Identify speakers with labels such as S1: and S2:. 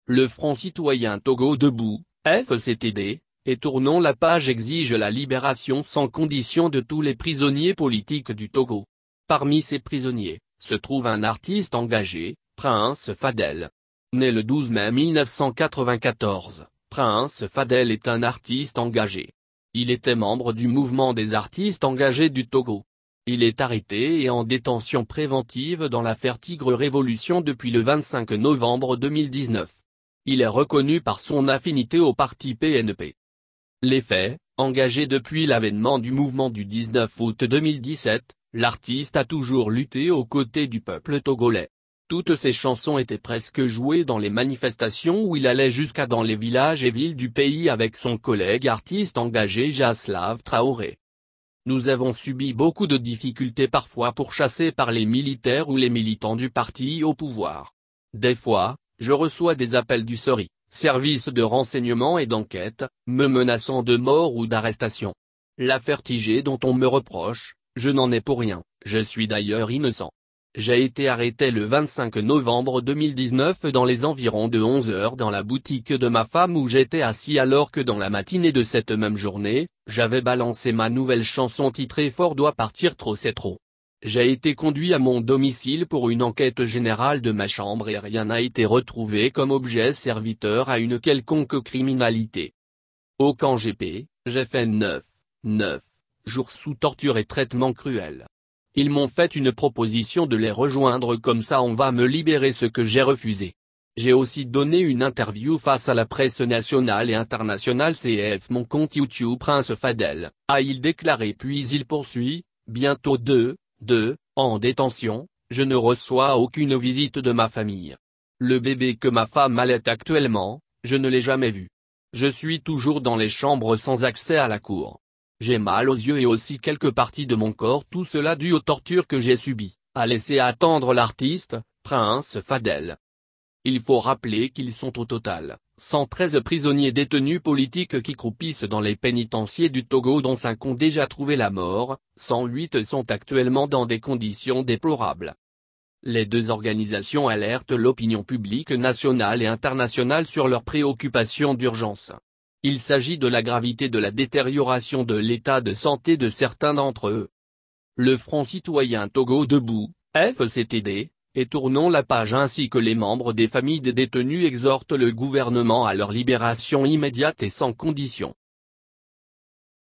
S1: Le Front citoyen Togo debout, FCTD, et Tournons la page exige la libération sans condition de tous les prisonniers politiques du Togo. Parmi ces prisonniers, se trouve un artiste engagé, Prince Fadel. Né le 12 mai 1994, Prince Fadel est un artiste engagé. Il était membre du mouvement des artistes engagés du Togo. Il est arrêté et en détention préventive dans l'affaire Tigre Révolution depuis le 25 novembre 2019. Il est reconnu par son affinité au parti PNP. Les faits: engagé depuis l'avènement du mouvement du 19 août 2017, l'artiste a toujours lutté aux côtés du peuple togolais. Toutes ses chansons étaient presque jouées dans les manifestations où il allait jusqu'à dans les villages et villes du pays avec son collègue artiste engagé Jaslav Traoré. Nous avons subi beaucoup de difficultés parfois pourchassés par les militaires ou les militants du parti au pouvoir. Des fois, je reçois des appels du SERI, service de renseignement et d'enquête, me menaçant de mort ou d'arrestation. L'affaire Tigé dont on me reproche, je n'en ai pour rien, je suis d'ailleurs innocent. J'ai été arrêté le 25 novembre 2019 dans les environs de 11 h dans la boutique de ma femme où j'étais assis alors que dans la matinée de cette même journée, j'avais balancé ma nouvelle chanson titrée Fort doit partir trop c'est trop. J'ai été conduit à mon domicile pour une enquête générale de ma chambre et rien n'a été retrouvé comme objet serviteur à une quelconque criminalité. Au camp GP, j'ai fait 9 jours sous torture et traitement cruel. Ils m'ont fait une proposition de les rejoindre comme ça on va me libérer, ce que j'ai refusé. J'ai aussi donné une interview face à la presse nationale et internationale CF mon compte YouTube Prince Fadel, a-il déclaré, puis il poursuit, bientôt 2 ans en détention, je ne reçois aucune visite de ma famille. Le bébé que ma femme allait actuellement, je ne l'ai jamais vu. Je suis toujours dans les chambres sans accès à la cour. J'ai mal aux yeux et aussi quelques parties de mon corps, tout cela dû aux tortures que j'ai subies, a laissé attendre l'artiste, Prince Fadel. Il faut rappeler qu'ils sont au total 113 prisonniers détenus politiques qui croupissent dans les pénitenciers du Togo dont 5 ont déjà trouvé la mort, 108 sont actuellement dans des conditions déplorables. Les deux organisations alertent l'opinion publique nationale et internationale sur leurs préoccupations d'urgence. Il s'agit de la gravité de la détérioration de l'état de santé de certains d'entre eux. Le Front citoyen Togo debout, FCTD, et Tournons la page ainsi que les membres des familles des détenus exhortent le gouvernement à leur libération immédiate et sans condition.